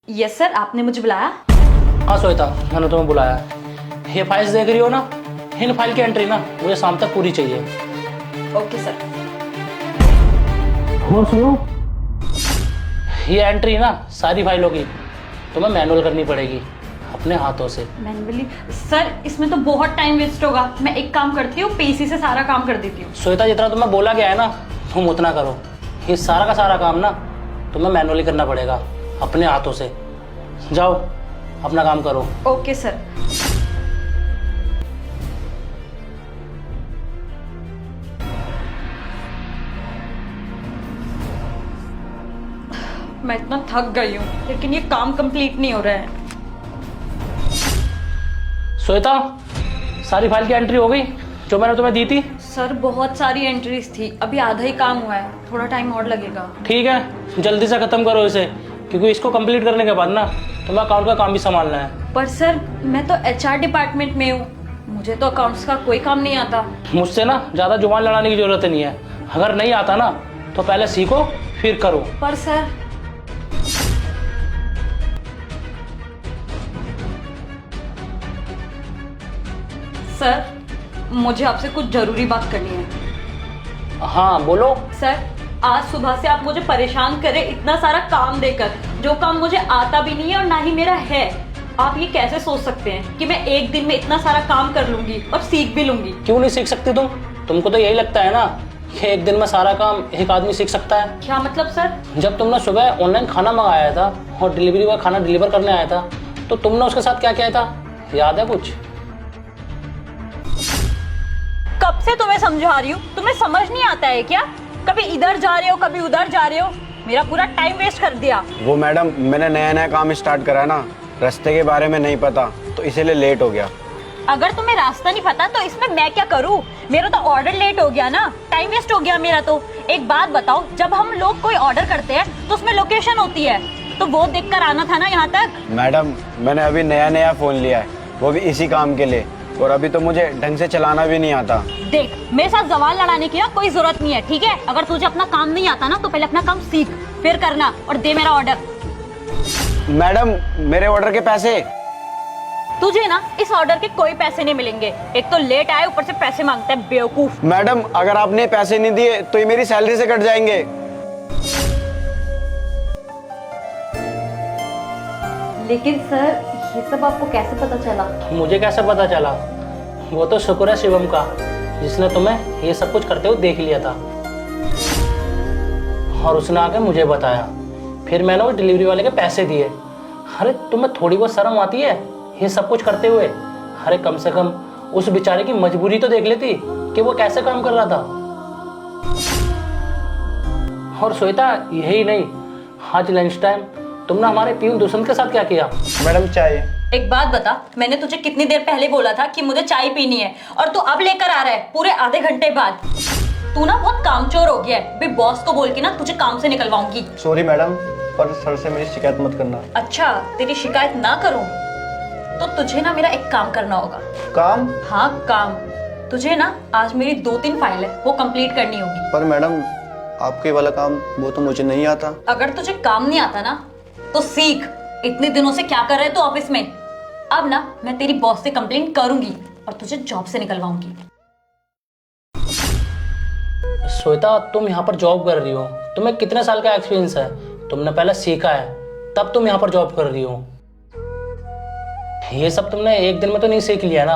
Yes sir, आपने मुझे बुलाया? हाँ श्वेता, मैंने तुम्हें बुलाया है। ये फाइल्स देख रही हो ना, इन फाइल की एंट्री ना मुझे शाम तक पूरी चाहिए। Okay sir. और सुनो, ये एंट्री ना सारी फाइलों की तुम्हें मैनुअल करनी पड़ेगी अपने हाथों से। मैनुअली? सर इसमें तो बहुत टाइम वेस्ट होगा। मैं एक काम करती हूँ, पीसी से सारा काम कर देती हूँ। श्वेता, जितना तुम्हें बोला गया है ना तुम उतना करो। ये सारा का सारा काम ना तुम्हें मैनुअली करना पड़ेगा अपने हाथों से। जाओ अपना काम करो। Okay sir. मैं इतना थक गई हूँ, लेकिन ये काम कंप्लीट नहीं हो रहा है। श्वेता, सारी फाइल की एंट्री हो गई जो मैंने तुम्हें दी थी? सर बहुत सारी एंट्रीज थी, अभी आधा ही काम हुआ है, थोड़ा टाइम और लगेगा। ठीक है, जल्दी से खत्म करो इसे, क्योंकि इसको कंप्लीट करने के बाद ना तुम्हें अकाउंट का काम भी संभालना है। पर सर मैं तो एचआर डिपार्टमेंट में हूँ, मुझे तो अकाउंट्स का कोई काम नहीं आता। मुझसे ना ज़्यादा जुबान लड़ाने की जरूरत नहीं है। अगर नहीं आता ना तो पहले सीखो फिर करो। पर सर मुझे आपसे कुछ जरूरी बात करनी है। हाँ बोलो। सर आज सुबह से आप मुझे परेशान करे इतना सारा काम देकर, जो काम मुझे आता भी नहीं है और ना ही मेरा है। आप ये कैसे सोच सकते हैं कि मैं एक दिन में इतना सारा काम कर लूंगी और सीख भी लूंगी? क्यों नहीं सीख सकती तुमको तो यही लगता है ना कि एक दिन में सारा काम एक आदमी सीख सकता है? क्या मतलब सर? जब तुमने सुबह ऑनलाइन खाना मंगाया था और डिलीवरी बॉय खाना डिलीवर करने आया था तो तुमने उसके साथ क्या किया था, याद है कुछ? कब से तुम्हें समझा रही हूँ, तुम्हें समझ नहीं आता है क्या? कभी इधर जा रहे हो कभी उधर जा रहे हो, मेरा पूरा टाइम वेस्ट कर दिया। वो मैडम, मैंने नया नया काम स्टार्ट करा ना, रास्ते के बारे में नहीं पता तो इसीलिए लेट हो गया। अगर तुम्हें रास्ता नहीं पता तो इसमें मैं क्या करूँ? मेरा तो ऑर्डर लेट हो गया ना, टाइम वेस्ट हो गया मेरा तो। एक बात बताओ, जब हम लोग कोई ऑर्डर करते हैं तो उसमें लोकेशन होती है, तो वो देखकर आना था ना यहाँ तक। मैडम, मैंने अभी नया नया फोन लिया है, वो भी इसी काम के लिए, और अभी तो मुझे ढंग से चलाना भी नहीं आता। देख, मेरे साथ सवाल लड़ाने की ना कोई जरूरत नहीं है, ठीक है? अगर तुझे अपना काम नहीं आता ना तो पहले अपना काम सीख, फिर करना, और दे मेरा ऑर्डर। मैडम, मेरे ऑर्डर के पैसे? तुझे ना इस ऑर्डर के कोई पैसे नहीं मिलेंगे। एक तो लेट आए, ऊपर से पैसे मांगता है, बेवकूफ। मैडम, अगर आपने पैसे नहीं दिए तो ये मेरी सैलरी से कट जाएंगे। लेकिन सर ये सब आपको कैसे पता चला? मुझे कैसे पता चला? वो तो शुक्र है शिवम का, जिसने तुम्हें ये सब कुछ करते हुए देख लिया था और उसने आके मुझे बताया। फिर मैंने वो डिलीवरी वाले के पैसे दिए। अरे तुम्हें थोड़ी बहुत शर्म आती है ये सब कुछ करते हुए? अरे कम से कम उस बेचारे की मजबूरी तो देख लेती कि वो कैसे काम कर रहा था। और श्वेता, यही नहीं, आज लंच टाइम तुमने हमारे प्यून दुष्यंत के साथ क्या किया? मैडम, चाय। एक बात बता, मैंने तुझे कितनी देर पहले बोला था कि मुझे चाय पीनी है, और तू अब लेकर आ रहा है पूरे आधे घंटे बाद। तू ना बहुत कामचोर हो गया है। भी बॉस को बोल के ना तुझे काम से निकलवाऊंगी। सॉरी मैडम, पर सर से मेरी शिकायत मत करना। अच्छा, तेरी शिकायत ना करूं तो तुझे ना मेरा एक काम करना होगा। काम? हाँ काम। तुझे ना आज मेरी 2-3 फाइल है वो कंप्लीट करनी होगी। पर मैडम, आपके वाला काम वो तो मुझे नहीं आता। अगर तुझे काम नहीं आता ना तो सीख। इतने दिनों से क्या कर रहे तू ऑफिस में? अब ना मैं तेरी बॉस से कंप्लेंट करूंगी और तुझे जॉब से निकलवाऊंगी। श्वेता, तुम यहाँ पर जॉब कर रही हो, तुम्हें कितने साल का एक्सपीरियंस है? तुमने पहले सीखा है तब तुम यहाँ पर जॉब कर रही हो। ये सब तुमने एक दिन में तो नहीं सीख लिया ना।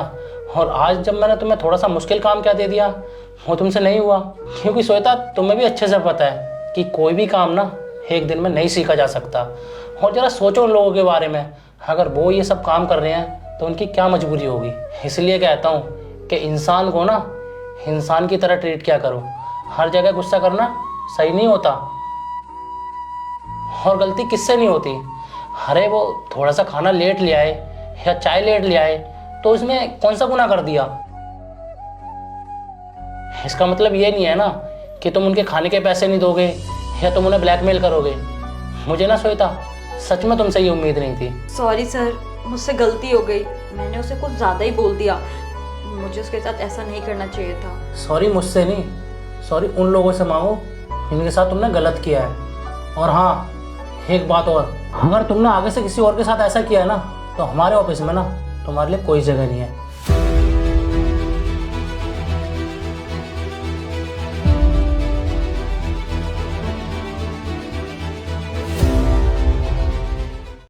और आज जब मैंने तुम्हें थोड़ा सा मुश्किल काम क्या दे दिया वो तुमसे नहीं हुआ, क्योंकि श्वेता तुम्हें भी अच्छे से पता है कि कोई भी काम ना एक दिन में नहीं सीखा जा सकता। और जरा सोचो उन लोगों के बारे में, अगर वो ये सब काम कर रहे हैं तो उनकी क्या मजबूरी होगी। इसलिए कहता हूँ कि इंसान को ना इंसान की तरह ट्रीट किया करो। हर जगह गुस्सा करना सही नहीं होता। और गलती किससे नहीं होती? अरे वो थोड़ा सा खाना लेट ले आए या चाय लेट ले आए तो उसमें कौन सा गुनाह कर दिया? इसका मतलब ये नहीं है ना कि तुम उनके खाने के पैसे नहीं दोगे या तुम उन्हें ब्लैकमेल करोगे। मुझे ना श्वेता सच में तुमसे ये उम्मीद नहीं थी। सॉरी सर, मुझसे गलती हो गई, मैंने उसे कुछ ज्यादा ही बोल दिया। मुझे उसके साथ ऐसा नहीं करना चाहिए था। सॉरी मुझसे नहीं, सॉरी उन लोगों से मांगो जिनके साथ तुमने गलत किया है। और हाँ, एक बात और, अगर तुमने आगे से किसी और के साथ ऐसा किया है ना, तो हमारे ऑफिस में ना तुम्हारे लिए कोई जगह नहीं है।